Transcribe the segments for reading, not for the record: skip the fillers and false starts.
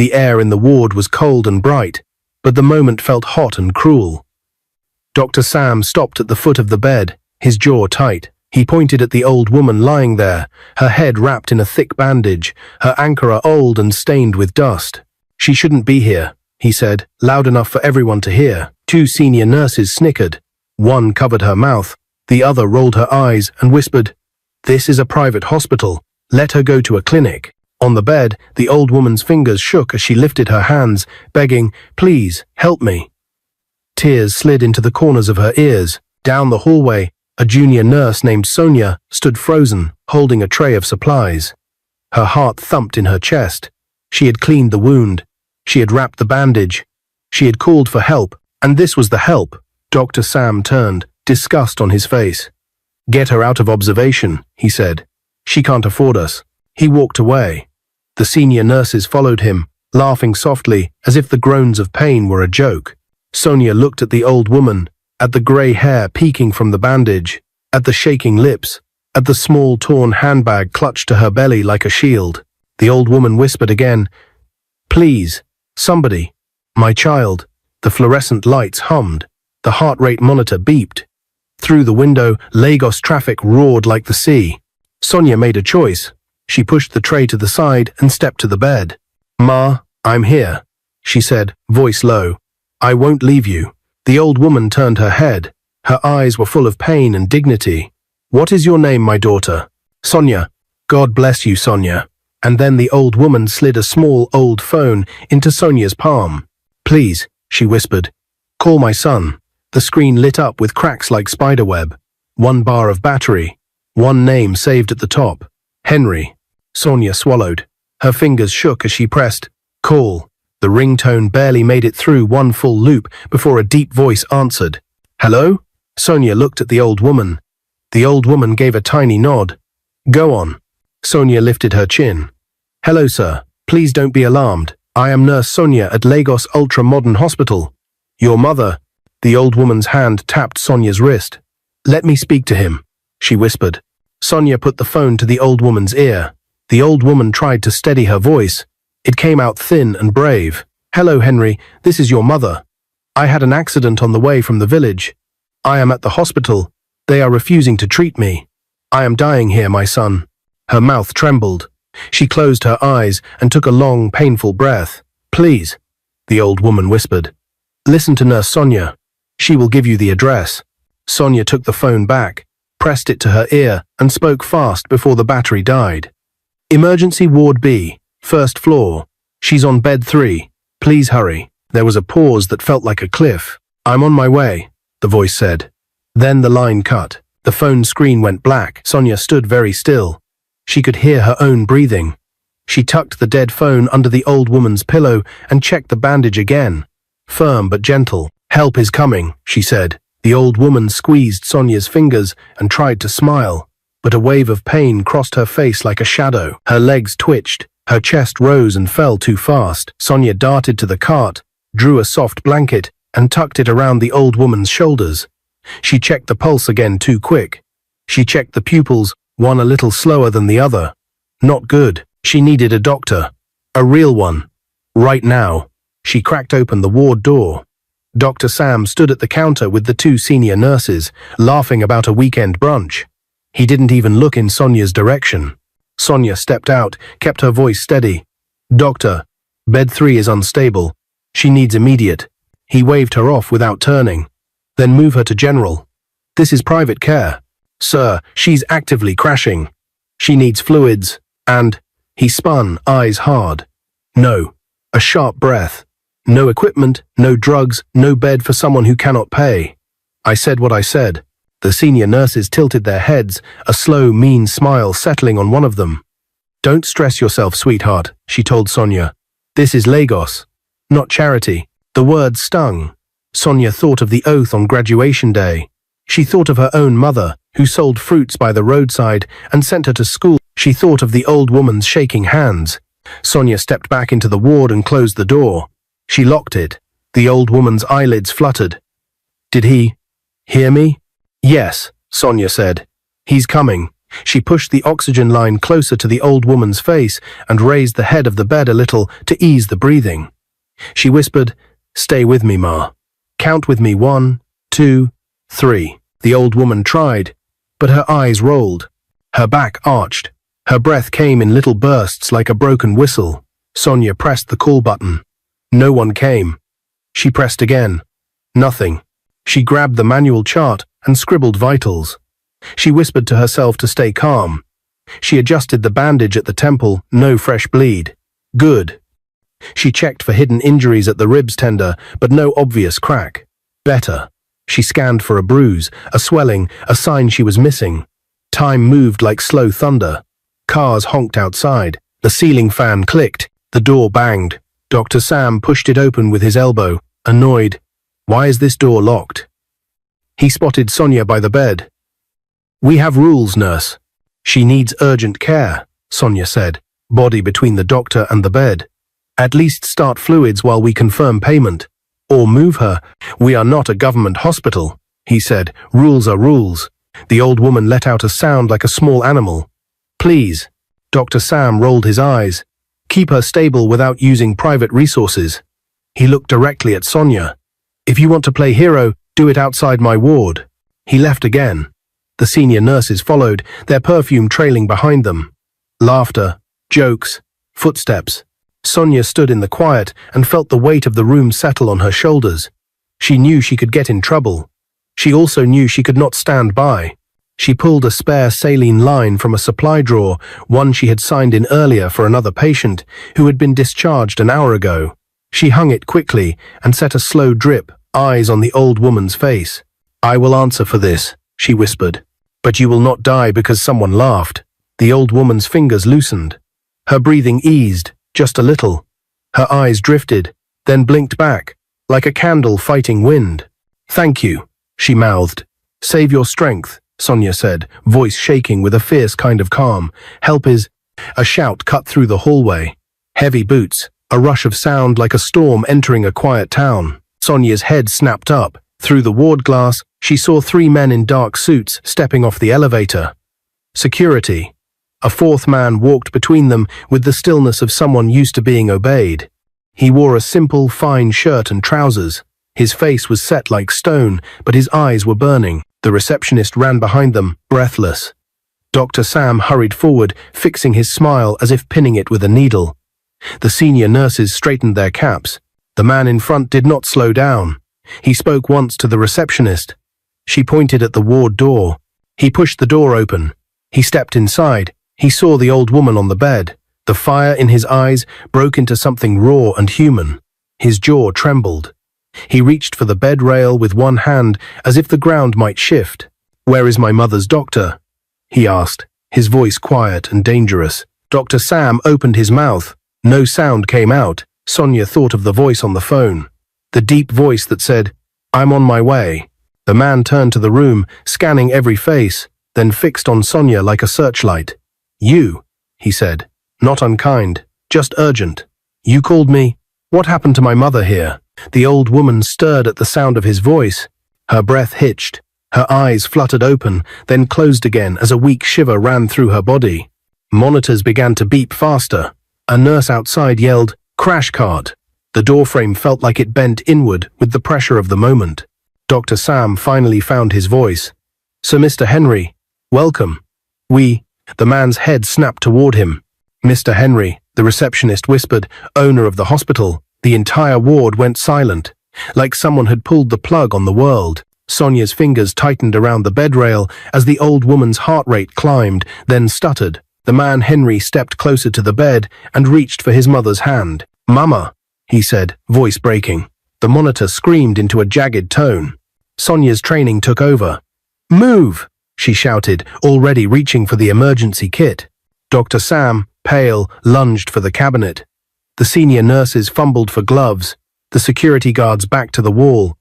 The air in the ward was cold and bright, but the moment felt hot and cruel. Dr. Sam stopped at the foot of the bed, his jaw tight. He pointed at the old woman lying there, her head wrapped in a thick bandage, her ankara old and stained with dust. "She shouldn't be here," he said, loud enough for everyone to hear. Two senior nurses snickered. One covered her mouth, the other rolled her eyes and whispered, "This is a private hospital. Let her go to a clinic." On the bed, the old woman's fingers shook as she lifted her hands, begging, "Please, help me." Tears slid into the corners of her ears. Down the hallway, a junior nurse named Sonia stood frozen, holding a tray of supplies. Her heart thumped in her chest. She had cleaned the wound. She had wrapped the bandage. She had called for help, and this was the help. Dr. Sam turned, disgust on his face. "Get her out of observation," he said. "She can't afford us." He walked away. The senior nurses followed him, laughing softly, as if the groans of pain were a joke. Sonia looked at the old woman, at the grey hair peeking from the bandage, at the shaking lips, at the small torn handbag clutched to her belly like a shield. The old woman whispered again, "Please, somebody. My child." The fluorescent lights hummed. The heart rate monitor beeped. Through the window, Lagos traffic roared like the sea. Sonia made a choice. She pushed the tray to the side and stepped to the bed. "Ma, I'm here," she said, voice low. "I won't leave you." The old woman turned her head. Her eyes were full of pain and dignity. "What is your name, my daughter?" "Sonia." "God bless you, Sonia." And then the old woman slid a small old phone into Sonia's palm. "Please," she whispered, "call my son." The screen lit up with cracks like spiderweb. One bar of battery. One name saved at the top. Henry. Sonia swallowed. Her fingers shook as she pressed call. The ringtone barely made it through one full loop before a deep voice answered. "Hello?" Sonia looked at the old woman. The old woman gave a tiny nod. "Go on." Sonia lifted her chin. "Hello, sir. Please don't be alarmed. I am Nurse Sonia at Lagos Ultra Modern Hospital. Your mother." The old woman's hand tapped Sonia's wrist. "Let me speak to him," she whispered. Sonia put the phone to the old woman's ear. The old woman tried to steady her voice. It came out thin and brave. "Hello, Henry. This is your mother. I had an accident on the way from the village. I am at the hospital. They are refusing to treat me. I am dying here, my son." Her mouth trembled. She closed her eyes and took a long, painful breath. "Please," the old woman whispered. "Listen to Nurse Sonia. She will give you the address." Sonia took the phone back, pressed it to her ear, and spoke fast before the battery died. "Emergency Ward B, first floor. She's on bed 3. Please hurry." There was a pause that felt like a cliff. "I'm on my way," the voice said. Then the line cut. The phone screen went black. Sonia stood very still. She could hear her own breathing. She tucked the dead phone under the old woman's pillow and checked the bandage again. Firm but gentle. "Help is coming," she said. The old woman squeezed Sonia's fingers and tried to smile, but a wave of pain crossed her face like a shadow. Her legs twitched. Her chest rose and fell too fast. Sonia darted to the cart, drew a soft blanket, and tucked it around the old woman's shoulders. She checked the pulse again too quick. She checked the pupils, one a little slower than the other. Not good. She needed a doctor. A real one. Right now. She cracked open the ward door. Dr. Sam stood at the counter with the two senior nurses, laughing about a weekend brunch. He didn't even look in Sonia's direction. Sonia stepped out, kept her voice steady. "Doctor, bed 3 is unstable. She needs immediate." He waved her off without turning. "Then move her to general. This is private care." "Sir, she's actively crashing. She needs fluids, and..." He spun, eyes hard. "No." A sharp breath. "No equipment, no drugs, no bed for someone who cannot pay." "I said what I said." The senior nurses tilted their heads, a slow, mean smile settling on one of them. "Don't stress yourself, sweetheart," she told Sonia. "This is Lagos, not charity." The words stung. Sonia thought of the oath on graduation day. She thought of her own mother, who sold fruits by the roadside and sent her to school. She thought of the old woman's shaking hands. Sonia stepped back into the ward and closed the door. She locked it. The old woman's eyelids fluttered. "Did he hear me?" "Yes," Sonia said. "He's coming. She pushed the oxygen line closer to the old woman's face and raised the head of the bed a little to ease the breathing. She whispered, "Stay with me, Ma. Count with me 1, 2, 3. The old woman tried, but her eyes rolled. Her back arched. Her breath came in little bursts like a broken whistle. Sonia pressed the call button. No one came. She pressed again. Nothing. She grabbed the manual chart and scribbled vitals. She whispered to herself to stay calm. She adjusted the bandage at the temple, no fresh bleed. Good. She checked for hidden injuries at the ribs tender, but no obvious crack. Better. She scanned for a bruise, a swelling, a sign she was missing. Time moved like slow thunder. Cars honked outside. The ceiling fan clicked. The door banged. Dr. Sam pushed it open with his elbow, annoyed. Why is this door locked? He spotted Sonia by the bed. We have rules, nurse. She needs urgent care, Sonia said, body between the doctor and the bed. At least start fluids while we confirm payment. Or move her. We are not a government hospital, he said. Rules are rules. The old woman let out a sound like a small animal. Please. Dr. Sam rolled his eyes. Keep her stable without using private resources. He looked directly at Sonia. If you want to play hero, do it outside my ward. He left again. The senior nurses followed, their perfume trailing behind them. Laughter, jokes, footsteps. Sonia stood in the quiet and felt the weight of the room settle on her shoulders. She knew she could get in trouble. She also knew she could not stand by. She pulled a spare saline line from a supply drawer, one she had signed in earlier for another patient who had been discharged an hour ago. She hung it quickly and set a slow drip, eyes on the old woman's face. I will answer for this, she whispered. But you will not die because someone laughed. The old woman's fingers loosened. Her breathing eased, just a little. Her eyes drifted, then blinked back, like a candle fighting wind. Thank you, she mouthed. Save your strength, Sonia said, voice shaking with a fierce kind of calm. Help is... A shout cut through the hallway. Heavy boots, a rush of sound like a storm entering a quiet town. Sonia's head snapped up. Through the ward glass, she saw 3 men in dark suits stepping off the elevator. Security. A 4th man walked between them with the stillness of someone used to being obeyed. He wore a simple, fine shirt and trousers. His face was set like stone, but his eyes were burning. The receptionist ran behind them, breathless. Dr. Sam hurried forward, fixing his smile as if pinning it with a needle. The senior nurses straightened their caps. The man in front did not slow down. He spoke once to the receptionist. She pointed at the ward door. He pushed the door open. He stepped inside. He saw the old woman on the bed. The fire in his eyes broke into something raw and human. His jaw trembled. He reached for the bed rail with one hand as if the ground might shift. Where is my mother's doctor? He asked, his voice quiet and dangerous. Dr. Sam opened his mouth. No sound came out. Sonia thought of the voice on the phone. The deep voice that said, I'm on my way. The man turned to the room, scanning every face, then fixed on Sonia like a searchlight. You, he said, not unkind, just urgent. You called me? What happened to my mother here? The old woman stirred at the sound of his voice. Her breath hitched. Her eyes fluttered open, then closed again as a weak shiver ran through her body. Monitors began to beep faster. A nurse outside yelled, crash cart. The doorframe felt like it bent inward with the pressure of the moment. Dr. Sam finally found his voice. Sir Mr. Henry, welcome. The man's head snapped toward him. Mr. Henry, the receptionist whispered, owner of the hospital. The entire ward went silent, like someone had pulled the plug on the world. Sonia's fingers tightened around the bed rail as the old woman's heart rate climbed, then stuttered. The man Henry stepped closer to the bed and reached for his mother's hand. Mama, he said, voice breaking. The monitor screamed into a jagged tone. Sonia's training took over. Move, she shouted, already reaching for the emergency kit. Dr. Sam, pale, lunged for the cabinet. The senior nurses fumbled for gloves. The security guards backed to the wall.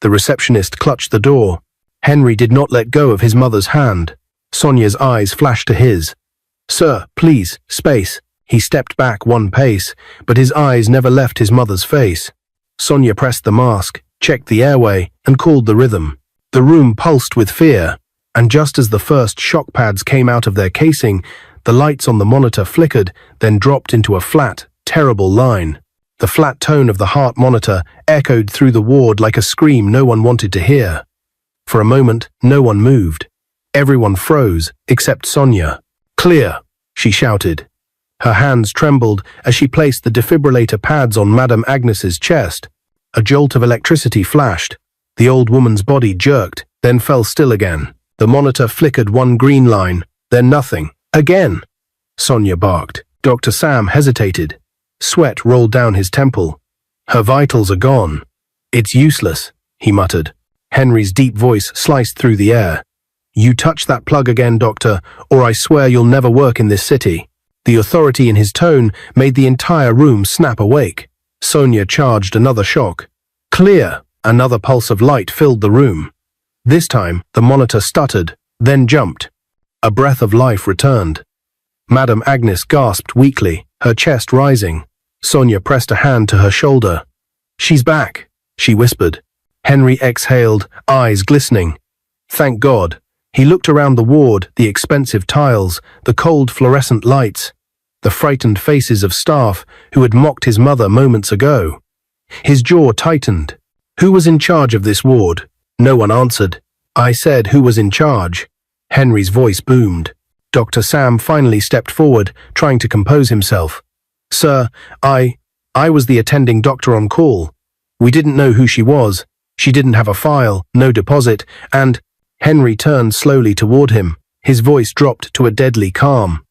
The receptionist clutched the door. Henry did not let go of his mother's hand. Sonia's eyes flashed to his. Sir, please, space. He stepped back one pace, but his eyes never left his mother's face. Sonia pressed the mask, checked the airway, and called the rhythm. The room pulsed with fear. and just as the first shock pads came out of their casing, the lights on the monitor flickered, then dropped into a flat, terrible line. The flat tone of the heart monitor echoed through the ward like a scream no one wanted to hear. For a moment, no one moved. Everyone froze, except Sonia. "Clear," she shouted. Her hands trembled as she placed the defibrillator pads on Madame Agnes's chest. A jolt of electricity flashed. The old woman's body jerked, then fell still again. The monitor flickered one green line, then nothing. "Again!" Sonia barked. Dr. Sam hesitated. Sweat rolled down his temple. "Her vitals are gone." "It's useless," he muttered. Henry's deep voice sliced through the air. "You touch that plug again, doctor, or I swear you'll never work in this city." The authority in his tone made the entire room snap awake. Sonia charged another shock. "Clear!" Another pulse of light filled the room. This time, the monitor stuttered, then jumped. A breath of life returned. Madame Agnes gasped weakly, her chest rising. Sonia pressed a hand to her shoulder. "She's back," she whispered. Henry exhaled, eyes glistening. Thank God. He looked around the ward, the expensive tiles, the cold fluorescent lights, the frightened faces of staff who had mocked his mother moments ago. His jaw tightened. Who was in charge of this ward? No one answered. "I said who was in charge." Henry's voice boomed. Dr. Sam finally stepped forward, trying to compose himself. "Sir, I was the attending doctor on call. We didn't know who she was. She didn't have a file, no deposit, and—" Henry turned slowly toward him. His voice dropped to a deadly calm.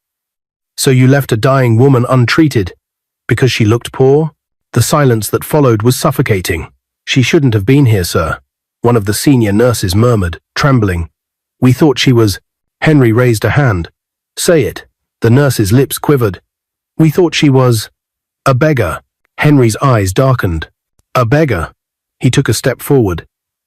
"So you left a dying woman untreated because she looked poor?" The silence that followed was suffocating. "She shouldn't have been here, sir," one of the senior nurses murmured, trembling. "We thought she was—" Henry raised a hand. "Say it." The nurse's lips quivered. "We thought she was—" "A beggar." Henry's eyes darkened. "A beggar." He took a step forward.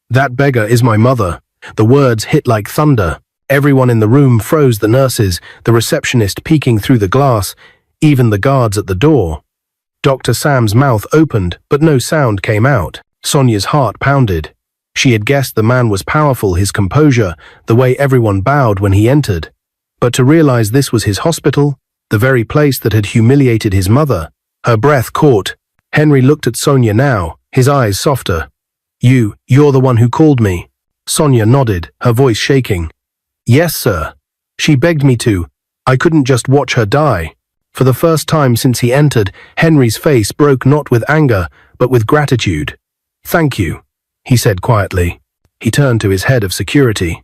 "That beggar is my mother." The words hit like thunder. Everyone in the room froze, the nurses, the receptionist peeking through the glass, even the guards at the door. Dr. Sam's mouth opened, but no sound came out. Sonia's heart pounded. She had guessed the man was powerful, his composure, the way everyone bowed when he entered. But to realize this was his hospital, the very place that had humiliated his mother, her breath caught. Henry looked at Sonia now, his eyes softer. You're the one who called me." Sonia nodded, her voice shaking. "Yes, sir. She begged me to. I couldn't just watch her die." For the first time since he entered, Henry's face broke not with anger, but with gratitude. "Thank you," he said quietly. He turned to his head of security.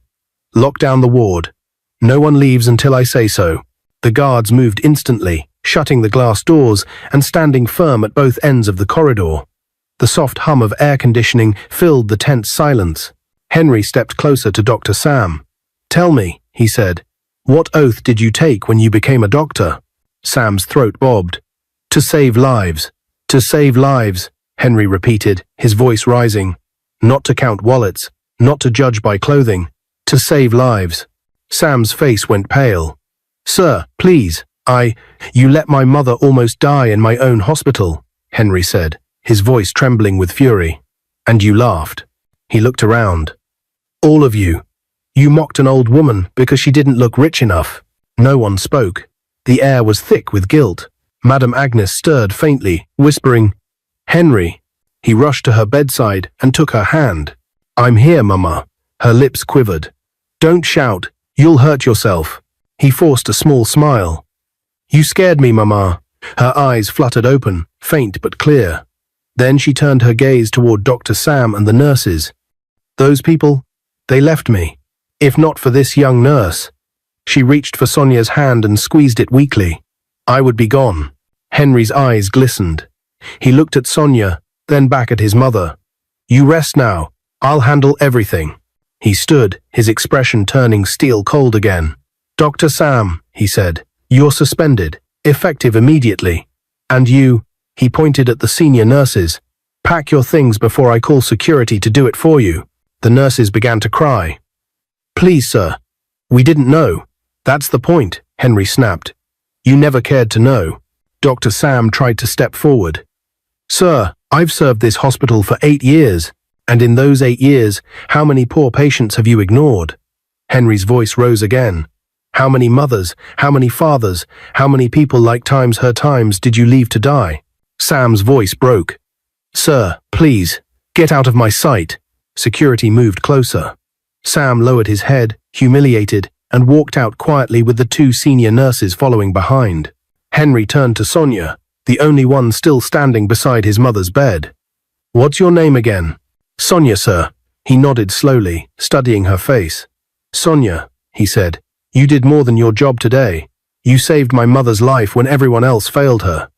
"Lock down the ward. No one leaves until I say so." The guards moved instantly, shutting the glass doors and standing firm at both ends of the corridor. The soft hum of air conditioning filled the tense silence. Henry stepped closer to Dr. Sam. "Tell me," he said, "what oath did you take when you became a doctor?" Sam's throat bobbed. "To save lives. To save lives," Henry repeated, his voice rising. "Not to count wallets, not to judge by clothing. To save lives." Sam's face went pale. "Sir, please, you let my mother almost die in my own hospital," Henry said, his voice trembling with fury. "And you laughed." He looked around. "All of you. You mocked an old woman because she didn't look rich enough." No one spoke. The air was thick with guilt. Madame Agnes stirred faintly, whispering, "Henry." He rushed to her bedside and took her hand. "I'm here, Mama." Her lips quivered. "Don't shout. You'll hurt yourself." He forced a small smile. "You scared me, Mama." Her eyes fluttered open, faint but clear. Then she turned her gaze toward Dr. Sam and the nurses. "Those people, they left me. If not for this young nurse." She reached for Sonia's hand and squeezed it weakly. "I would be gone." Henry's eyes glistened. He looked at Sonia, then back at his mother. "You rest now. I'll handle everything." He stood, his expression turning steel cold again. "Dr. Sam," he said, "you're suspended, effective immediately. And you," he pointed at the senior nurses, "pack your things before I call security to do it for you." The nurses began to cry. "Please, sir. We didn't know." "That's the point," Henry snapped. "You never cared to know." Dr. Sam tried to step forward. "Sir, I've served this hospital for 8 years, and in those 8 years, how many poor patients have you ignored?" Henry's voice rose again. How many mothers, how many fathers, how many people like times her times did you leave to die? Sam's voice broke. Sir, please, get out of my sight. Security moved closer. Sam lowered his head, humiliated, and walked out quietly with the two senior nurses following behind. Henry turned to Sonia, the only one still standing beside his mother's bed. What's your name again? Sonia, sir. He nodded slowly, studying her face. Sonia, he said, you did more than your job today. You saved my mother's life when everyone else failed her.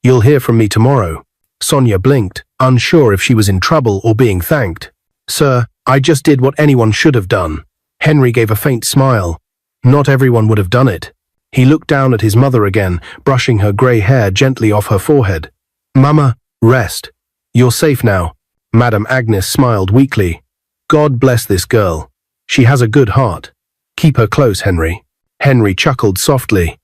You'll hear from me tomorrow. Sonia blinked, unsure if she was in trouble or being thanked. Sir, I just did what anyone should have done. Henry gave a faint smile. Not everyone would have done it. He looked down at his mother again, brushing her grey hair gently off her forehead. Mama, rest. You're safe now. Madame Agnes smiled weakly. God bless this girl. She has a good heart. Keep her close, Henry. Henry chuckled softly.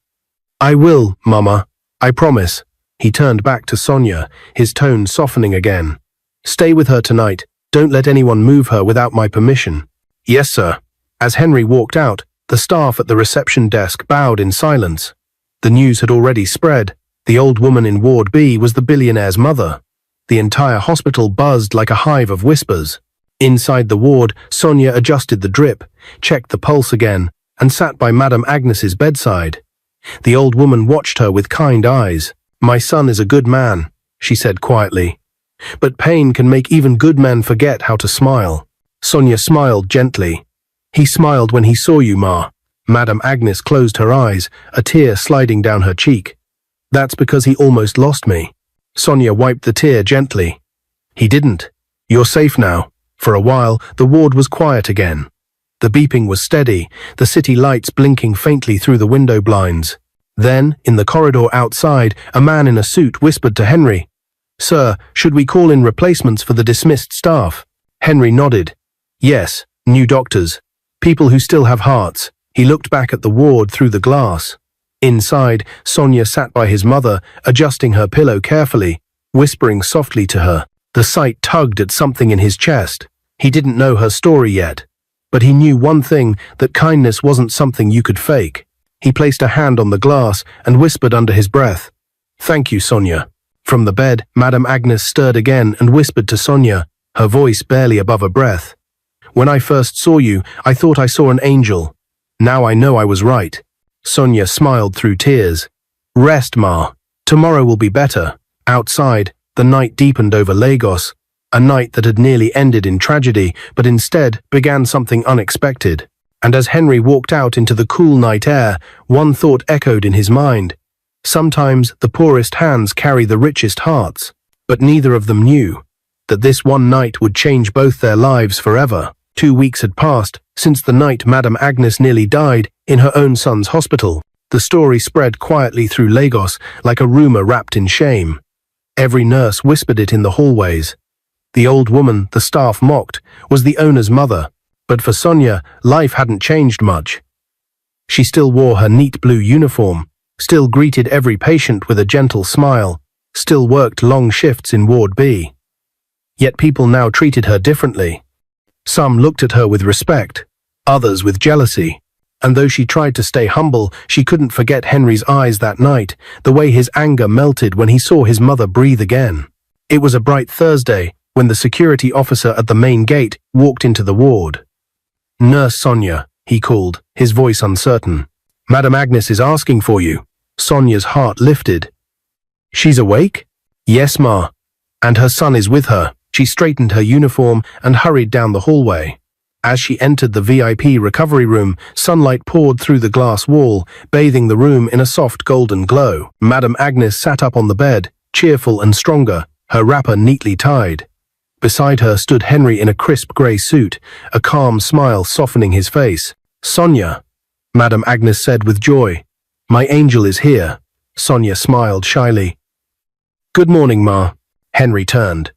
I will, Mama. I promise. He turned back to Sonia, his tone softening again. Stay with her tonight. Don't let anyone move her without my permission. Yes, sir. As Henry walked out, the staff at the reception desk bowed in silence. The news had already spread. The old woman in Ward B was the billionaire's mother. The entire hospital buzzed like a hive of whispers. Inside the ward, Sonia adjusted the drip, checked the pulse again, and sat by Madame Agnes's bedside. The old woman watched her with kind eyes. My son is a good man, she said quietly. But pain can make even good men forget how to smile. Sonia smiled gently. He smiled when he saw you, Ma. Madame Agnes closed her eyes, a tear sliding down her cheek. That's because he almost lost me. Sonia wiped the tear gently. He didn't. You're safe now. For a while, the ward was quiet again. The beeping was steady, the city lights blinking faintly through the window blinds. Then, in the corridor outside, a man in a suit whispered to Henry, Sir, should we call in replacements for the dismissed staff? Henry nodded. Yes, new doctors. People who still have hearts. He looked back at the ward through the glass. Inside, Sonia sat by his mother, adjusting her pillow carefully, whispering softly to her. The sight tugged at something in his chest. He didn't know her story yet. But he knew one thing, that kindness wasn't something you could fake. He placed a hand on the glass and whispered under his breath, Thank you, Sonia. From the bed, Madame Agnes stirred again and whispered to Sonia, her voice barely above a breath. When I first saw you, I thought I saw an angel. Now I know I was right. Sonia smiled through tears. Rest, Ma. Tomorrow will be better. Outside, the night deepened over Lagos, a night that had nearly ended in tragedy, but instead began something unexpected. And as Henry walked out into the cool night air, one thought echoed in his mind. Sometimes the poorest hands carry the richest hearts, but neither of them knew that this one night would change both their lives forever. 2 weeks had passed since the night Madame Agnes nearly died in her own son's hospital. The story spread quietly through Lagos like a rumor wrapped in shame. Every nurse whispered it in the hallways. The old woman the staff mocked was the owner's mother, but for Sonia, life hadn't changed much. She still wore her neat blue uniform, still greeted every patient with a gentle smile, still worked long shifts in Ward B. Yet people now treated her differently. Some looked at her with respect, others with jealousy. And though she tried to stay humble, she couldn't forget Henry's eyes that night, the way his anger melted when he saw his mother breathe again. It was a bright Thursday when the security officer at the main gate walked into the ward. Nurse Sonia, he called, his voice uncertain. Madame Agnes is asking for you. Sonia's heart lifted. She's awake? Yes, Ma. And her son is with her. She straightened her uniform and hurried down the hallway. As she entered the VIP recovery room, sunlight poured through the glass wall, bathing the room in a soft golden glow. Madame Agnes sat up on the bed, cheerful and stronger, her wrapper neatly tied. Beside her stood Henry in a crisp grey suit, a calm smile softening his face. Sonia, Madame Agnes said with joy. My angel is here. Sonia smiled shyly. Good morning, Ma. Henry turned.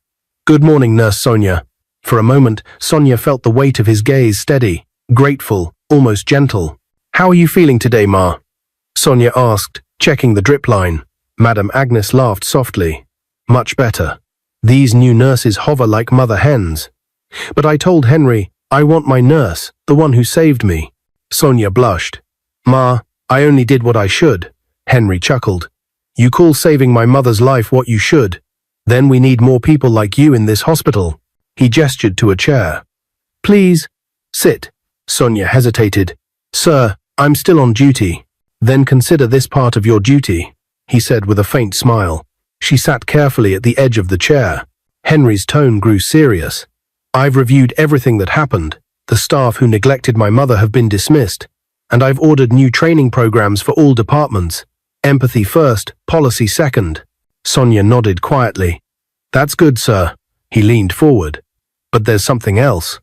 Good morning, Nurse Sonia. For a moment, Sonia felt the weight of his gaze steady, grateful, almost gentle. How are you feeling today, Ma? Sonia asked, checking the drip line. Madame Agnes laughed softly. Much better. These new nurses hover like mother hens. But I told Henry, I want my nurse, the one who saved me. Sonia blushed. Ma, I only did what I should. Henry chuckled. You call saving my mother's life what you should? Then we need more people like you in this hospital. He gestured to a chair. Please, sit. Sonia hesitated. Sir, I'm still on duty. Then consider this part of your duty, he said with a faint smile. She sat carefully at the edge of the chair. Henry's tone grew serious. I've reviewed everything that happened. The staff who neglected my mother have been dismissed, and I've ordered new training programs for all departments. Empathy first, policy second. Sonia nodded quietly. That's good, sir. He leaned forward. But there's something else.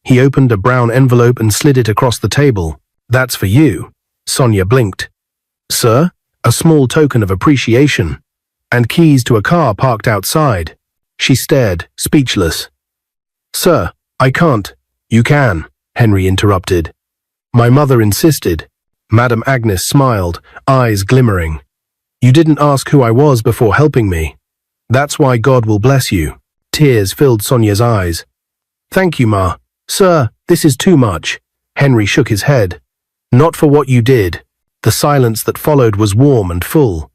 He opened a brown envelope and slid it across the table. That's for you. Sonia blinked. Sir? A small token of appreciation. And keys to a car parked outside. She stared, speechless. Sir, I can't. You can, Henry interrupted. My mother insisted. Madame Agnes smiled, eyes glimmering. You didn't ask who I was before helping me. That's why God will bless you. Tears filled Sonia's eyes. Thank you, Ma. Sir, this is too much. Henry shook his head. Not for what you did. The silence that followed was warm and full.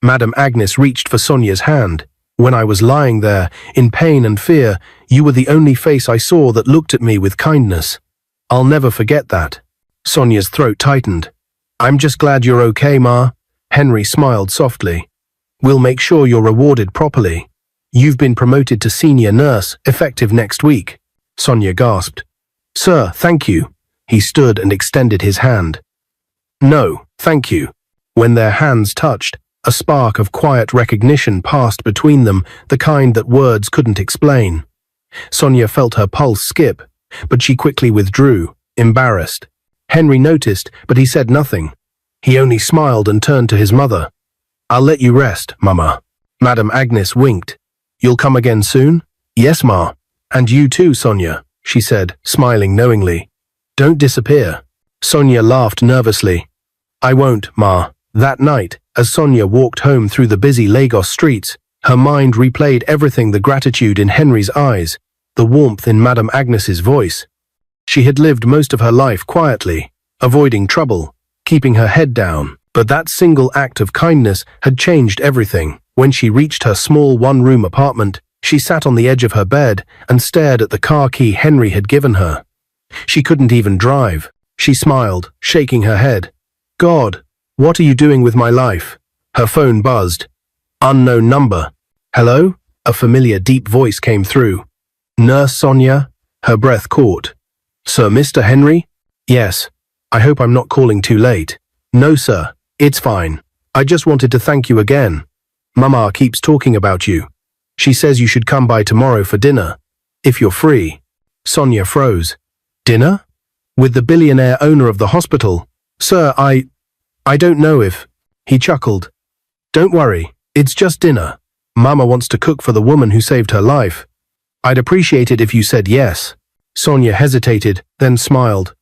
Madame Agnes reached for Sonia's hand. When I was lying there, in pain and fear, you were the only face I saw that looked at me with kindness. I'll never forget that. Sonia's throat tightened. I'm just glad you're okay, Ma. Henry smiled softly. We'll make sure you're rewarded properly. You've been promoted to senior nurse, effective next week. Sonia gasped. Sir, thank you. He stood and extended his hand. No, thank you. When their hands touched, a spark of quiet recognition passed between them, the kind that words couldn't explain. Sonia felt her pulse skip, but she quickly withdrew, embarrassed. Henry noticed, but he said nothing. He only smiled and turned to his mother. I'll let you rest, Mama. Madame Agnes winked. You'll come again soon? Yes, Ma. And you too, Sonia, she said, smiling knowingly. Don't disappear. Sonia laughed nervously. I won't, Ma. That night, as Sonia walked home through the busy Lagos streets, her mind replayed everything: the gratitude in Henry's eyes, the warmth in Madame Agnes's voice. She had lived most of her life quietly, avoiding trouble, keeping her head down, but that single act of kindness had changed everything. When she reached her small one-room apartment, she sat on the edge of her bed and stared at the car key Henry had given her. She couldn't even drive. She smiled, shaking her head. God, what are you doing with my life? Her phone buzzed. Unknown number. Hello? A familiar deep voice came through. Nurse Sonia? Her breath caught. Sir Mr. Henry? Yes. I hope I'm not calling too late. No, sir. It's fine. I just wanted to thank you again. Mama keeps talking about you. She says you should come by tomorrow for dinner, if you're free. Sonia froze. Dinner? With the billionaire owner of the hospital? Sir, I don't know if... He chuckled. Don't worry, it's just dinner. Mama wants to cook for the woman who saved her life. I'd appreciate it if you said yes. Sonia hesitated, then smiled.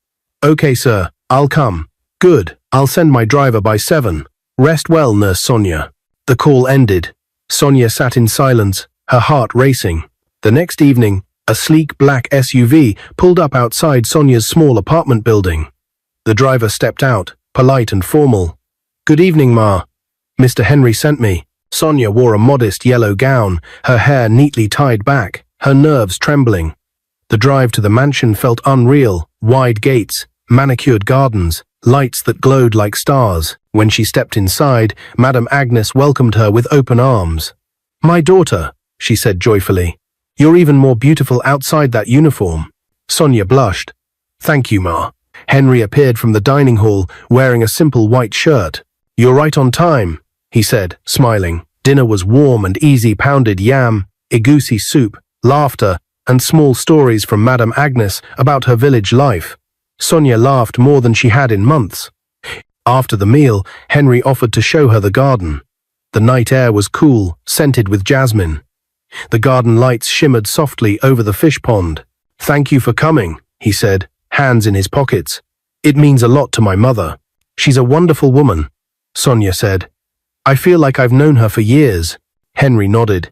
Okay, sir, I'll come. Good, I'll send my driver by 7. Rest well, Nurse Sonia. The call ended. Sonia sat in silence, her heart racing. The next evening, a sleek black SUV pulled up outside Sonia's small apartment building. The driver stepped out, polite and formal. Good evening, Ma. Mr. Henry sent me. Sonia wore a modest yellow gown, her hair neatly tied back, her nerves trembling. The drive to the mansion felt unreal: wide gates, manicured gardens, lights that glowed like stars. When she stepped inside, Madame Agnes welcomed her with open arms. My daughter, she said joyfully. You're even more beautiful outside that uniform. Sonia blushed. Thank you, Ma. Henry appeared from the dining hall, wearing a simple white shirt. You're right on time, he said, smiling. Dinner was warm and easy: pounded yam, egusi soup, laughter, and small stories from Madame Agnes about her village life. Sonia laughed more than she had in months. After the meal, Henry offered to show her the garden. The night air was cool, scented with jasmine. The garden lights shimmered softly over the fish pond. Thank you for coming, he said, hands in his pockets. It means a lot to my mother. She's a wonderful woman, Sonia said. I feel like I've known her for years. Henry nodded.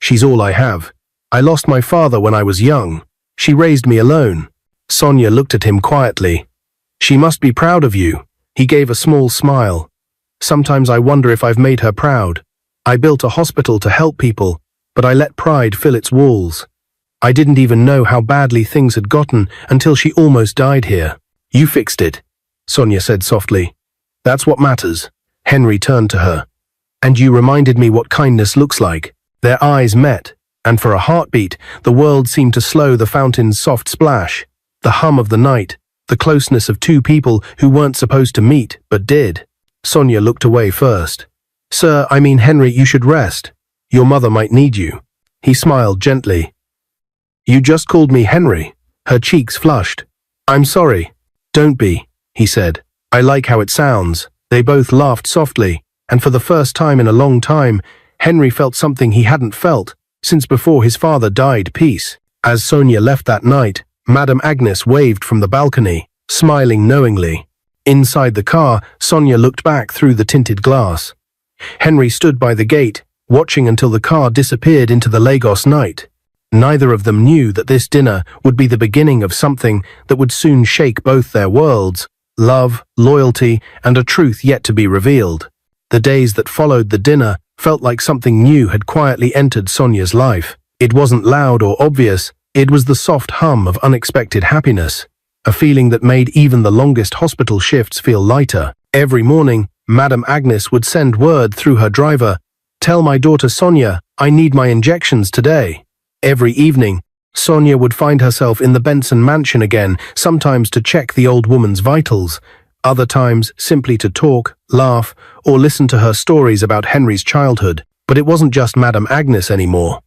She's all I have. I lost my father when I was young. She raised me alone. Sonia looked at him quietly. She must be proud of you. He gave a small smile. Sometimes I wonder if I've made her proud. I built a hospital to help people, but I let pride fill its walls. I didn't even know how badly things had gotten until she almost died here. You fixed it, Sonia said softly. That's what matters. Henry turned to her. And you reminded me what kindness looks like. Their eyes met, and for a heartbeat, the world seemed to slow the fountain's soft splash, the hum of the night, the closeness of two people who weren't supposed to meet, but did. Sonia looked away first. Sir, I mean Henry, you should rest. Your mother might need you. He smiled gently. You just called me Henry. Her cheeks flushed. I'm sorry. Don't be, he said. I like how it sounds. They both laughed softly, and for the first time in a long time, Henry felt something he hadn't felt since before his father died. Peace. As Sonia left that night, Madame Agnes waved from the balcony, smiling knowingly. Inside the car, Sonia looked back through the tinted glass. Henry stood by the gate, watching until the car disappeared into the Lagos night. Neither of them knew that this dinner would be the beginning of something that would soon shake both their worlds: love, loyalty, and a truth yet to be revealed. The days that followed the dinner felt like something new had quietly entered Sonia's life. It wasn't loud or obvious, it was the soft hum of unexpected happiness, a feeling that made even the longest hospital shifts feel lighter. Every morning, Madame Agnes would send word through her driver, "Tell my daughter Sonia, I need my injections today." Every evening, Sonia would find herself in the Benson mansion again, sometimes to check the old woman's vitals, other times simply to talk, laugh, or listen to her stories about Henry's childhood. But it wasn't just Madame Agnes anymore.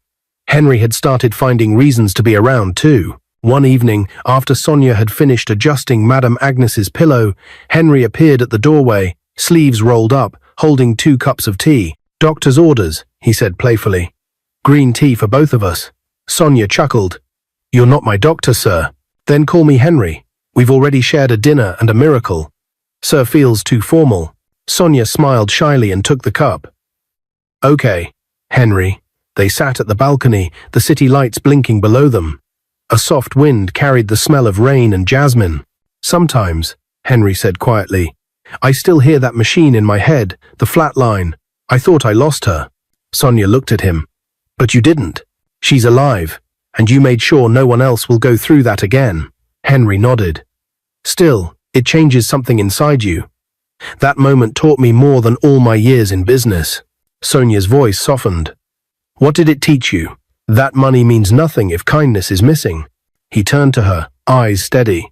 Henry had started finding reasons to be around too. One evening, after Sonia had finished adjusting Madame Agnes's pillow, Henry appeared at the doorway, sleeves rolled up, holding 2 cups of tea. "Doctor's orders," he said playfully. "Green tea for both of us." Sonia chuckled. "You're not my doctor, sir." "Then call me Henry. We've already shared a dinner and a miracle." "Sir feels too formal." Sonia smiled shyly and took the cup. "Okay, Henry." They sat at the balcony, the city lights blinking below them. A soft wind carried the smell of rain and jasmine. "Sometimes," Henry said quietly, "I still hear that machine in my head, the flat line. I thought I lost her." Sonia looked at him. "But you didn't. She's alive, and you made sure no one else will go through that again." Henry nodded. "Still, it changes something inside you. That moment taught me more than all my years in business." Sonia's voice softened. "What did it teach you?" "That money means nothing if kindness is missing." He turned to her, eyes steady.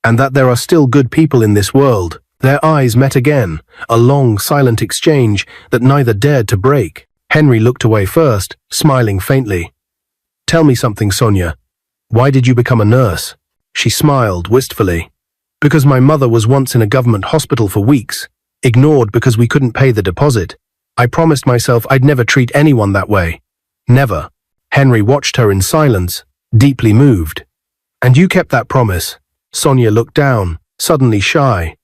"And that there are still good people in this world." Their eyes met again, a long, silent exchange that neither dared to break. Henry looked away first, smiling faintly. "Tell me something, Sonia. Why did you become a nurse?" She smiled wistfully. "Because my mother was once in a government hospital for weeks, ignored because we couldn't pay the deposit. I promised myself I'd never treat anyone that way. Never." Henry watched her in silence, deeply moved. "And you kept that promise." Sonia looked down, suddenly shy.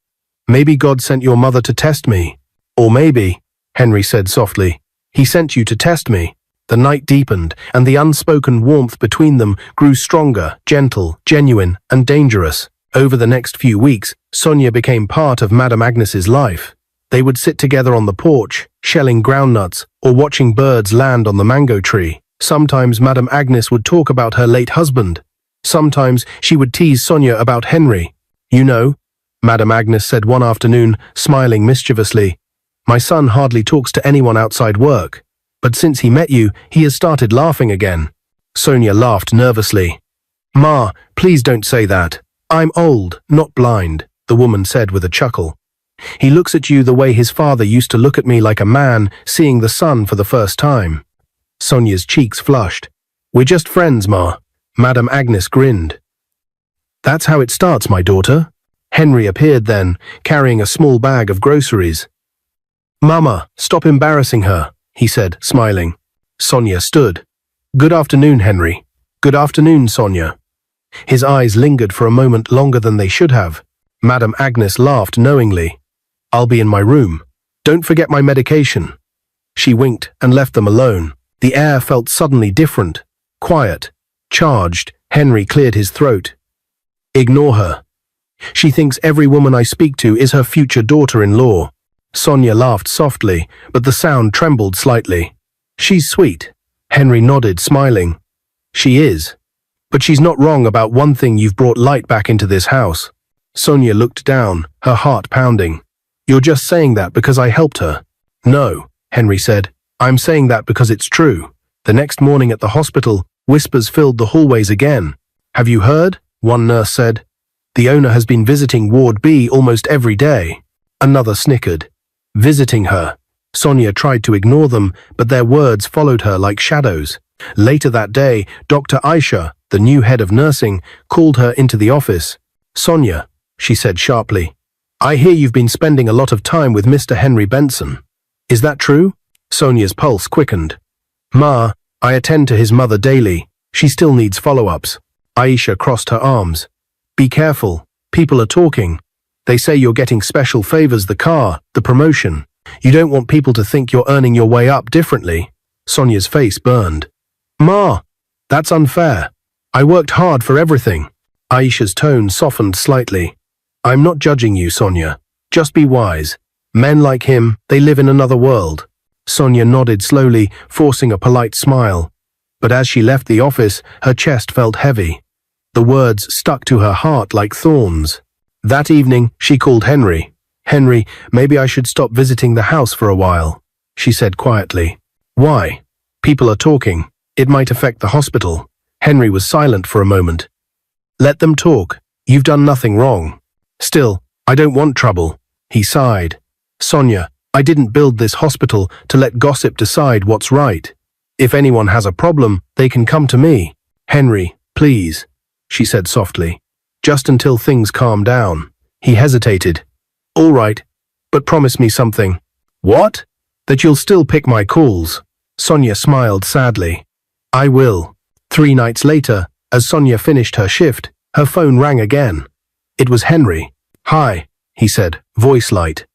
"Maybe God sent your mother to test me." "Or maybe," Henry said softly, "he sent you to test me." The night deepened, and the unspoken warmth between them grew stronger, gentle, genuine, and dangerous. Over the next few weeks, Sonia became part of Madame Agnes's life. They would sit together on the porch, shelling groundnuts, or watching birds land on the mango tree. Sometimes Madame Agnes would talk about her late husband. Sometimes she would tease Sonia about Henry. "You know," Madame Agnes said one afternoon, smiling mischievously, "my son hardly talks to anyone outside work. But since he met you, he has started laughing again." Sonia laughed nervously. "Ma, please don't say that. I'm old, not blind," the woman said with a chuckle. "He looks at you the way his father used to look at me, like a man seeing the sun for the first time." Sonia's cheeks flushed. "We're just friends, Ma." Madame Agnes grinned. "That's how it starts, my daughter." Henry appeared then, carrying a small bag of groceries. "Mama, stop embarrassing her," he said, smiling. Sonia stood. "Good afternoon, Henry." "Good afternoon, Sonia." His eyes lingered for a moment longer than they should have. Madame Agnes laughed knowingly. "I'll be in my room. Don't forget my medication." She winked and left them alone. The air felt suddenly different, quiet, charged. Henry cleared his throat. "Ignore her. She thinks every woman I speak to is her future daughter-in-law. Sonia laughed softly, but the sound trembled slightly. She's sweet. Henry nodded, smiling. She is. But she's not wrong about one thing: you've brought light back into this house. Sonia looked down, her heart pounding. You're just saying that because I helped her. No, Henry said. I'm saying that because it's true. The next morning at the hospital, whispers filled the hallways again. Have you heard? One nurse said. The owner has been visiting Ward B almost every day. Another snickered. Visiting her. Sonia tried to ignore them, but their words followed her like shadows. Later that day, Dr. Aisha, the new head of nursing, called her into the office. Sonia, she said sharply, I hear you've been spending a lot of time with Mr. Henry Benson. Is that true? Sonia's pulse quickened. Ma, I attend to his mother daily. She still needs follow-ups. Aisha crossed her arms. Be careful. People are talking. They say you're getting special favors: the car, the promotion. You don't want people to think you're earning your way up differently. Sonia's face burned. Ma, that's unfair. I worked hard for everything. Aisha's tone softened slightly. I'm not judging you, Sonia. Just be wise. Men like him, they live in another world. Sonia nodded slowly, forcing a polite smile. But as she left the office, her chest felt heavy. The words stuck to her heart like thorns. That evening, she called Henry. Henry, maybe I should stop visiting the house for a while, she said quietly. Why? People are talking. It might affect the hospital. Henry was silent for a moment. Let them talk. You've done nothing wrong. Still, I don't want trouble. He sighed. Sonia, I didn't build this hospital to let gossip decide what's right. If anyone has a problem, they can come to me. Henry, please, she said softly. Just until things calm down. He hesitated. All right, but promise me something. What? That you'll still pick my calls. Sonia smiled sadly. I will. 3 nights later, as Sonia finished her shift, her phone rang again. It was Henry. Hi, he said, voice light.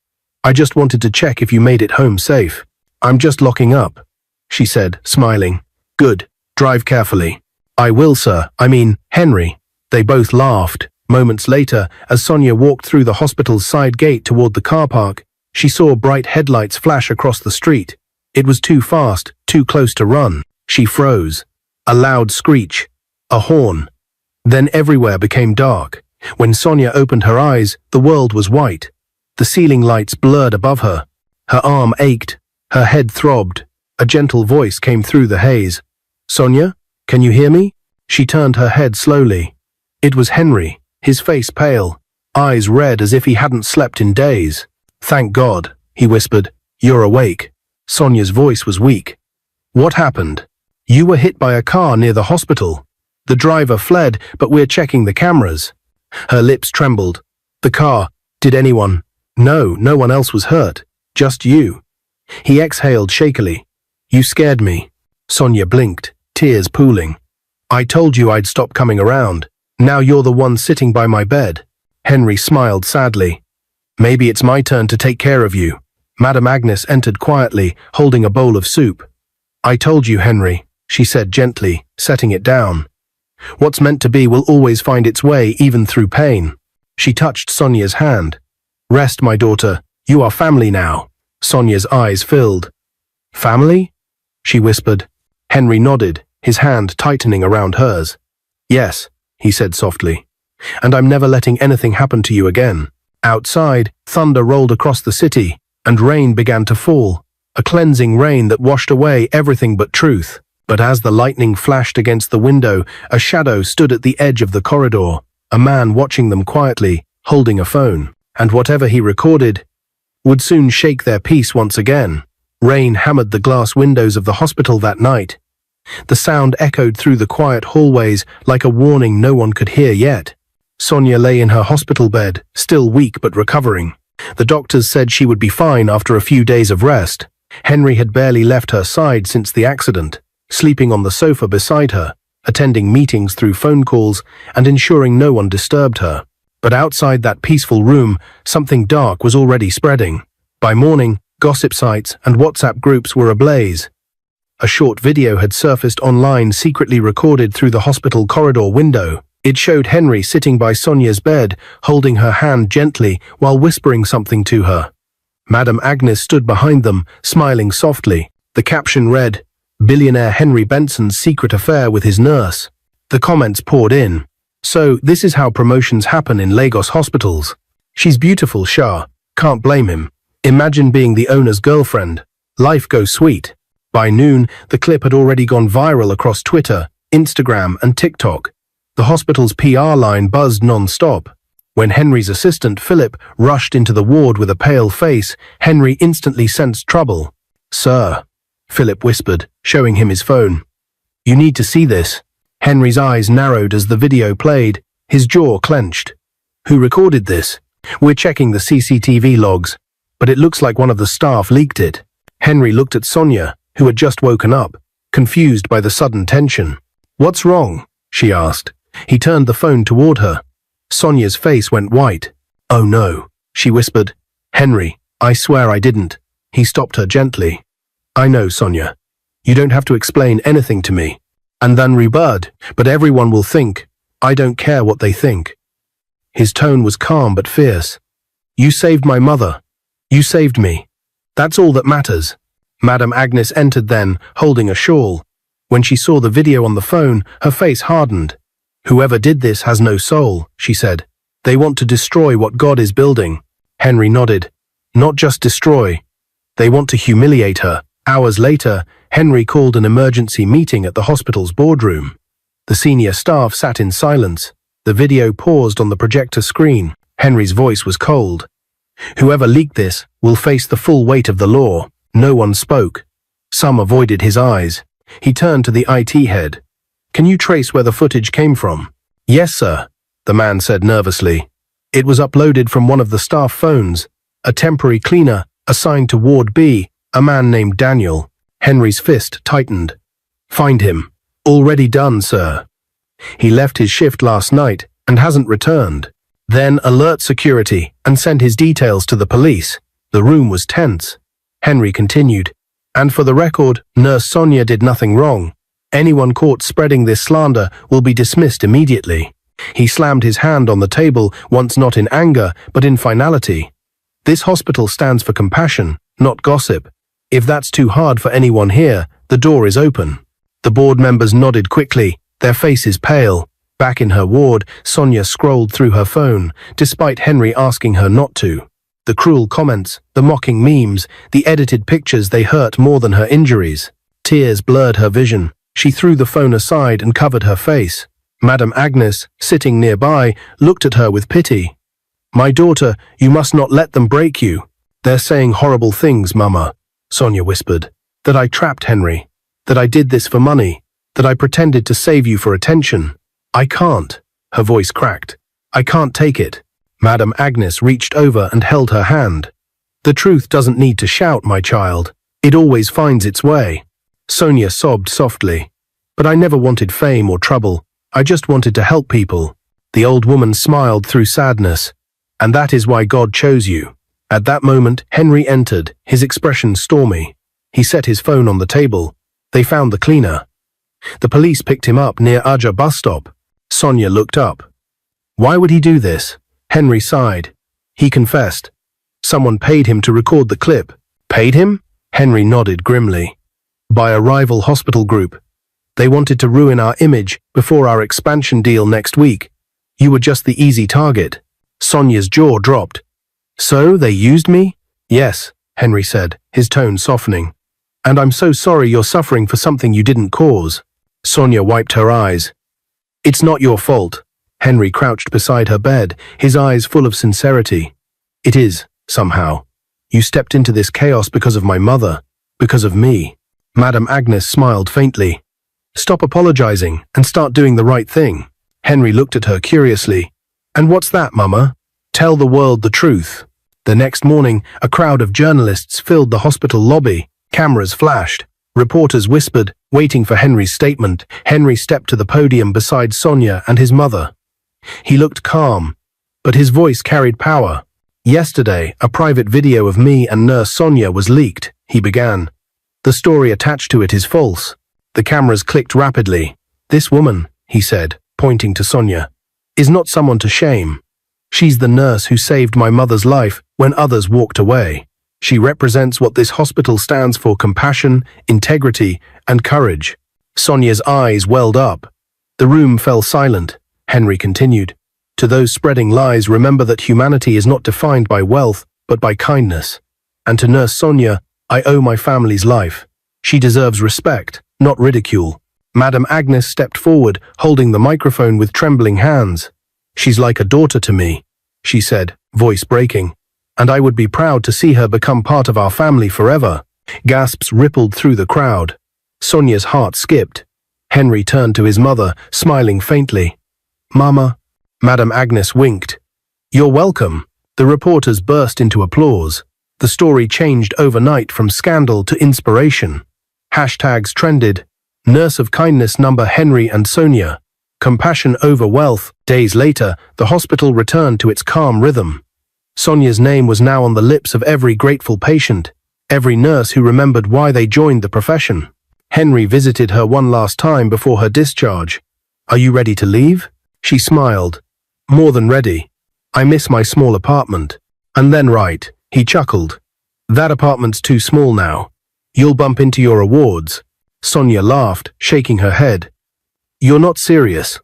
I just wanted to check if you made it home safe. I'm just locking up, she said, smiling. Good. Drive carefully. I will, sir. I mean, Henry. They both laughed. Moments later, as Sonia walked through the hospital's side gate toward the car park, she saw bright headlights flash across the street. It was too fast, too close to run. She froze. A loud screech. A horn. Then everywhere became dark. When Sonia opened her eyes, the world was white. The ceiling lights blurred above her. Her arm ached. Her head throbbed. A gentle voice came through the haze. Sonia, can you hear me? She turned her head slowly. It was Henry, his face pale, eyes red as if he hadn't slept in days. Thank God, he whispered. You're awake. Sonia's voice was weak. What happened? You were hit by a car near the hospital. The driver fled, but we're checking the cameras. Her lips trembled. The car. Did anyone? No, no one else was hurt. Just you. He exhaled shakily. You scared me. Sonia blinked, tears pooling. I told you I'd stop coming around. Now you're the one sitting by my bed. Henry smiled sadly. Maybe it's my turn to take care of you. Madame Agnes entered quietly, holding a bowl of soup. I told you, Henry, she said gently, setting it down. What's meant to be will always find its way, even through pain. She touched Sonia's hand. Rest, my daughter. You are family now. Sonia's eyes filled. Family? She whispered. Henry nodded, his hand tightening around hers. Yes, he said softly. And I'm never letting anything happen to you again. Outside, thunder rolled across the city, and rain began to fall, a cleansing rain that washed away everything but truth. But as the lightning flashed against the window, a shadow stood at the edge of the corridor, a man watching them quietly, holding a phone. And whatever he recorded would soon shake their peace once again. Rain hammered the glass windows of the hospital that night. The sound echoed through the quiet hallways like a warning no one could hear yet. Sonia lay in her hospital bed, still weak but recovering. The doctors said she would be fine after a few days of rest. Henry had barely left her side since the accident, sleeping on the sofa beside her, attending meetings through phone calls, and ensuring no one disturbed her. But outside that peaceful room, something dark was already spreading. By morning, gossip sites and WhatsApp groups were ablaze. A short video had surfaced online, secretly recorded through the hospital corridor window. It showed Henry sitting by Sonia's bed, holding her hand gently while whispering something to her. Madame Agnes stood behind them, smiling softly. The caption read, "Billionaire Henry Benson's secret affair with his nurse." The comments poured in. "So, this is how promotions happen in Lagos hospitals. She's beautiful, Shah. Can't blame him. Imagine being the owner's girlfriend. Life goes sweet." By noon, the clip had already gone viral across Twitter, Instagram, and TikTok. The hospital's PR line buzzed non-stop. When Henry's assistant, Philip, rushed into the ward with a pale face, Henry instantly sensed trouble. "Sir," Philip whispered, showing him his phone. "You need to see this." Henry's eyes narrowed as the video played, his jaw clenched. "Who recorded this?" "We're checking the CCTV logs, but it looks like one of the staff leaked it." Henry looked at Sonia, who had just woken up, confused by the sudden tension. "What's wrong?" she asked. He turned the phone toward her. Sonia's face went white. "Oh no," she whispered. "Henry, I swear I didn't." He stopped her gently. "I know, Sonia. You don't have to explain anything to me." And then rebutted, "But everyone will think. I don't care what they think." His tone was calm but fierce. "You saved my mother. You saved me. That's all that matters." Madame Agnes entered then, holding a shawl. When she saw the video on the phone, her face hardened. "Whoever did this has no soul," she said. "They want to destroy what God is building." Henry nodded. "Not just destroy. They want to humiliate her." Hours later, Henry called an emergency meeting at the hospital's boardroom. The senior staff sat in silence. The video paused on the projector screen. Henry's voice was cold. "Whoever leaked this will face the full weight of the law." No one spoke. Some avoided his eyes. He turned to the IT head. "Can you trace where the footage came from?" "Yes, sir," the man said nervously. "It was uploaded from one of the staff phones. A temporary cleaner assigned to Ward B, a man named Daniel." Henry's fist tightened. "Find him." "Already done, sir. He left his shift last night and hasn't returned." "Then alert security and send his details to the police." The room was tense. Henry continued, "And for the record, Nurse Sonia did nothing wrong. Anyone caught spreading this slander will be dismissed immediately." He slammed his hand on the table, once not in anger, but in finality. "This hospital stands for compassion, not gossip. If that's too hard for anyone here, the door is open." The board members nodded quickly, their faces pale. Back in her ward, Sonia scrolled through her phone, despite Henry asking her not to. The cruel comments, the mocking memes, the edited pictures, they hurt more than her injuries. Tears blurred her vision. She threw the phone aside and covered her face. Madame Agnes, sitting nearby, looked at her with pity. "My daughter, you must not let them break you." "They're saying horrible things, Mama," Sonia whispered. "That I trapped Henry. That I did this for money. That I pretended to save you for attention. I can't." Her voice cracked. "I can't take it." Madame Agnes reached over and held her hand. "The truth doesn't need to shout, my child. It always finds its way." Sonia sobbed softly. "But I never wanted fame or trouble. I just wanted to help people." The old woman smiled through sadness. "And that is why God chose you." At that moment, Henry entered, his expression stormy. He set his phone on the table. They found the cleaner. The police picked him up near Aja bus stop. Sonia looked up. "Why would he do this?" Henry sighed. He confessed. "Someone paid him to record the clip." "Paid him?" Henry nodded grimly. "By a rival hospital group. They wanted to ruin our image before our expansion deal next week. You were just the easy target." Sonia's jaw dropped. "So they used me?" "Yes," Henry said, his tone softening. "And I'm so sorry you're suffering for something you didn't cause." Sonia wiped her eyes. "It's not your fault." Henry crouched beside her bed, his eyes full of sincerity. "It is, somehow. You stepped into this chaos because of my mother, because of me." Madame Agnes smiled faintly. "Stop apologizing and start doing the right thing." Henry looked at her curiously. "And what's that, Mama?" "Tell the world the truth." The next morning, a crowd of journalists filled the hospital lobby. Cameras flashed. Reporters whispered, waiting for Henry's statement. Henry stepped to the podium beside Sonia and his mother. He looked calm, but his voice carried power. "Yesterday, a private video of me and Nurse Sonia was leaked," he began. "The story attached to it is false." The cameras clicked rapidly. "This woman," he said, pointing to Sonia, is not someone to shame. She's the nurse who saved my mother's life when others walked away. She represents what this hospital stands for: compassion, integrity, and courage. Sonia's eyes welled up. The room fell silent. Henry continued, "To those spreading lies, remember that humanity is not defined by wealth, but by kindness. And to Nurse Sonia, I owe my family's life. She deserves respect, not ridicule." Madame Agnes stepped forward, holding the microphone with trembling hands. "She's like a daughter to me," she said, voice breaking, "and I would be proud to see her become part of our family forever." Gasps rippled through the crowd. Sonia's heart skipped. Henry turned to his mother, smiling faintly. "Mama." Madame Agnes winked. "You're welcome." The reporters burst into applause. The story changed overnight from scandal to inspiration. Hashtags trended. Nurse of kindness number Henry and Sonia. Compassion over wealth. Days later, the hospital returned to its calm rhythm. Sonia's name was now on the lips of every grateful patient, every nurse who remembered why they joined the profession. Henry visited her one last time before her discharge. "Are you ready to leave?" She smiled. "More than ready. I miss my small apartment." "And then right," he chuckled. "That apartment's too small now. You'll bump into your awards." Sonia laughed, shaking her head. "You're not serious."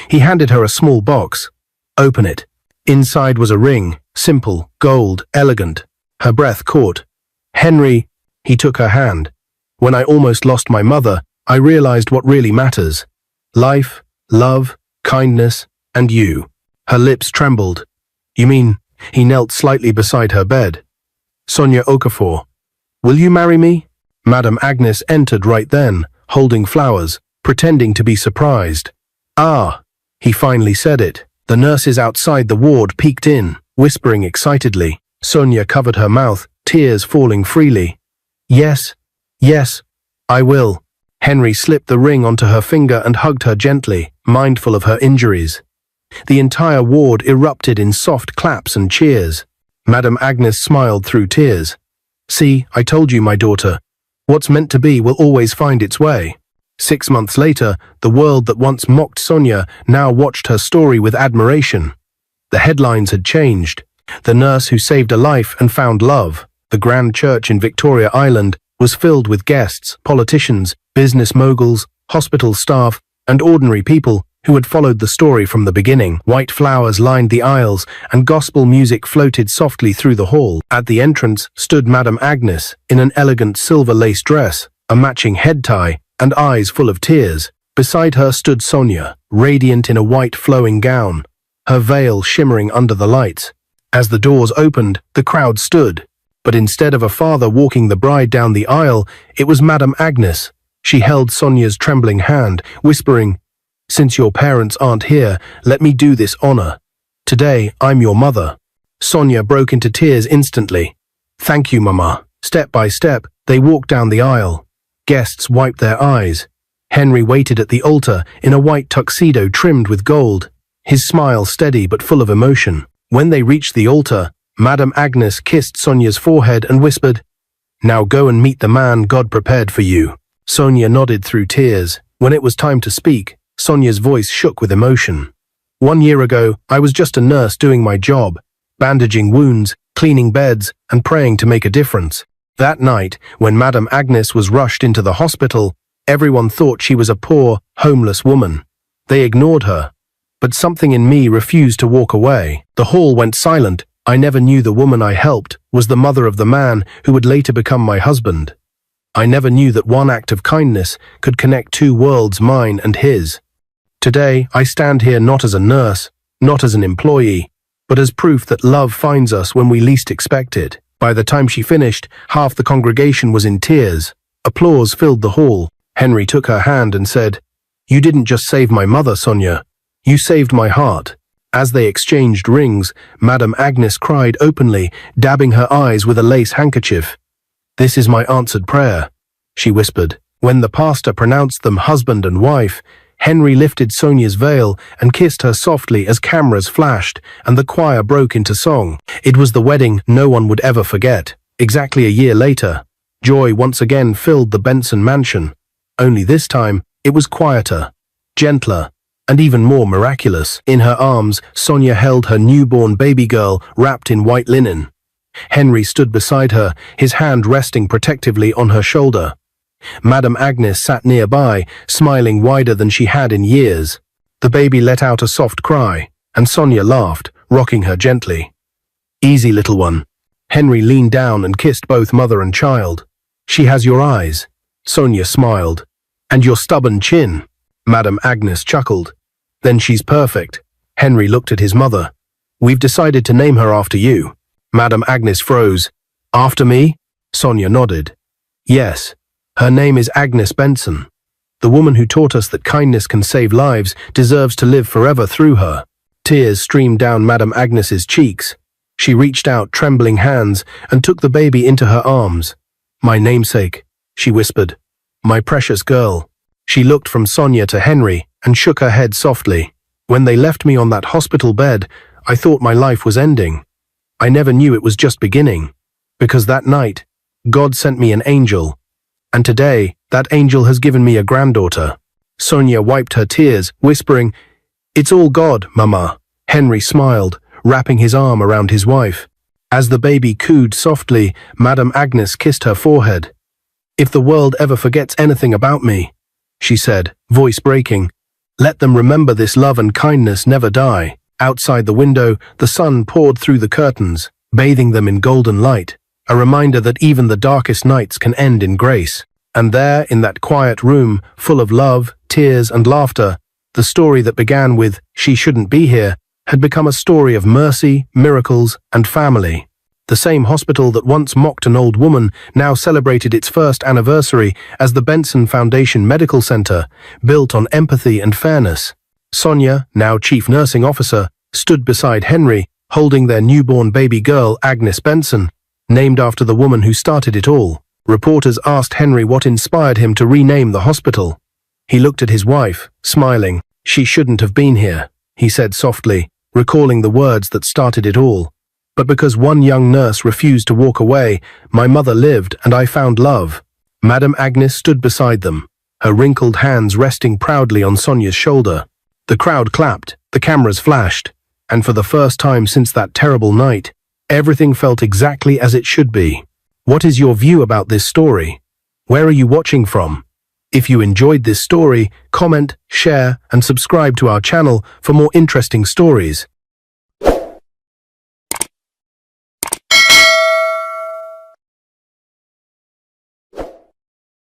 He handed her a small box. "Open it." Inside was a ring, simple, gold, elegant. Her breath caught. "Henry," he took her hand. "When I almost lost my mother, I realized what really matters. Life, love, kindness, and you." Her lips trembled. "You mean?" He knelt slightly beside her bed. "Sonia Okafor, will you marry me?" Madame Agnes entered right then, holding flowers, pretending to be surprised. "Ah," he finally said it. The nurses outside the ward peeked in, whispering excitedly. Sonia covered her mouth, tears falling freely. Yes, I will." Henry slipped the ring onto her finger and hugged her gently, mindful of her injuries. The entire ward erupted in soft claps and cheers. Madame Agnes smiled through tears. "See, I told you, my daughter. What's meant to be will always find its way." 6 months later, the world that once mocked Sonia now watched her story with admiration. The headlines had changed. The nurse who saved a life and found love. The grand church in Victoria Island was filled with guests, politicians, business moguls, hospital staff, and ordinary people who had followed the story from the beginning. White flowers lined the aisles, and gospel music floated softly through the hall. At the entrance stood Madame Agnes, in an elegant silver lace dress, a matching head tie, and eyes full of tears. Beside her stood Sonia, radiant in a white flowing gown, her veil shimmering under the lights. As the doors opened, the crowd stood. But instead of a father walking the bride down the aisle, it was Madame Agnes. She held Sonia's trembling hand, whispering, "Since your parents aren't here, let me do this honor. Today, I'm your mother." Sonia broke into tears instantly. "Thank you, Mama." Step by step, they walked down the aisle. Guests wiped their eyes. Henry waited at the altar in a white tuxedo trimmed with gold, his smile steady but full of emotion. When they reached the altar, Madame Agnes kissed Sonia's forehead and whispered, "Now go and meet the man God prepared for you." Sonia nodded through tears. When it was time to speak, Sonia's voice shook with emotion. "1 year ago, I was just a nurse doing my job, bandaging wounds, cleaning beds, and praying to make a difference. That night, when Madame Agnes was rushed into the hospital, everyone thought she was a poor, homeless woman. They ignored her. But something in me refused to walk away. The hall went silent. I never knew the woman I helped was the mother of the man who would later become my husband. I never knew that one act of kindness could connect 2 worlds, mine and his. Today, I stand here not as a nurse, not as an employee, but as proof that love finds us when we least expect it." By the time she finished, half the congregation was in tears. Applause filled the hall. Henry took her hand and said, "You didn't just save my mother, Sonia. You saved my heart." As they exchanged rings, Madame Agnes cried openly, dabbing her eyes with a lace handkerchief. "This is my answered prayer," she whispered. When the pastor pronounced them husband and wife, Henry lifted Sonia's veil and kissed her softly as cameras flashed and the choir broke into song. It was the wedding no one would ever forget. Exactly a year later, joy once again filled the Benson mansion. Only this time, it was quieter, gentler, And even more miraculous, in her arms, Sonia held her newborn baby girl wrapped in white linen. Henry stood beside her, his hand resting protectively on her shoulder. Madame Agnes sat nearby, smiling wider than she had in years. The baby let out a soft cry, and Sonia laughed, rocking her gently. "Easy, little one." Henry leaned down and kissed both mother and child. "She has your eyes." Sonia smiled. "And your stubborn chin." Madame Agnes chuckled. "Then she's perfect." Henry looked at his mother. "We've decided to name her after you." Madame Agnes froze. "After me?" Sonia nodded. "Yes. Her name is Agnes Benson. The woman who taught us that kindness can save lives deserves to live forever through her." Tears streamed down Madame Agnes's cheeks. She reached out trembling hands and took the baby into her arms. "My namesake," she whispered. "My precious girl." She looked from Sonia to Henry and shook her head softly. "When they left me on that hospital bed, I thought my life was ending. I never knew it was just beginning. Because that night, God sent me an angel. And today, that angel has given me a granddaughter." Sonia wiped her tears, whispering, "It's all God, Mama." Henry smiled, wrapping his arm around his wife. As the baby cooed softly, Madame Agnes kissed her forehead. "If the world ever forgets anything about me," she said, voice breaking, "let them remember this love and kindness never die." Outside the window, the sun poured through the curtains, bathing them in golden light, a reminder that even the darkest nights can end in grace. And there, in that quiet room, full of love, tears, and laughter, the story that began with "she shouldn't be here" had become a story of mercy, miracles, and family. The same hospital that once mocked an old woman now celebrated its first anniversary as the Benson Foundation Medical Center, built on empathy and fairness. Sonia, now chief nursing officer, stood beside Henry, holding their newborn baby girl, Agnes Benson, named after the woman who started it all. Reporters asked Henry what inspired him to rename the hospital. He looked at his wife, smiling. "She shouldn't have been here," he said softly, recalling the words that started it all. "But because one young nurse refused to walk away, my mother lived and I found love." Madame Agnes stood beside them, her wrinkled hands resting proudly on Sonia's shoulder. The crowd clapped, the cameras flashed, and for the first time since that terrible night, everything felt exactly as it should be. What is your view about this story? Where are you watching from? If you enjoyed this story, comment, share, and subscribe to our channel for more interesting stories.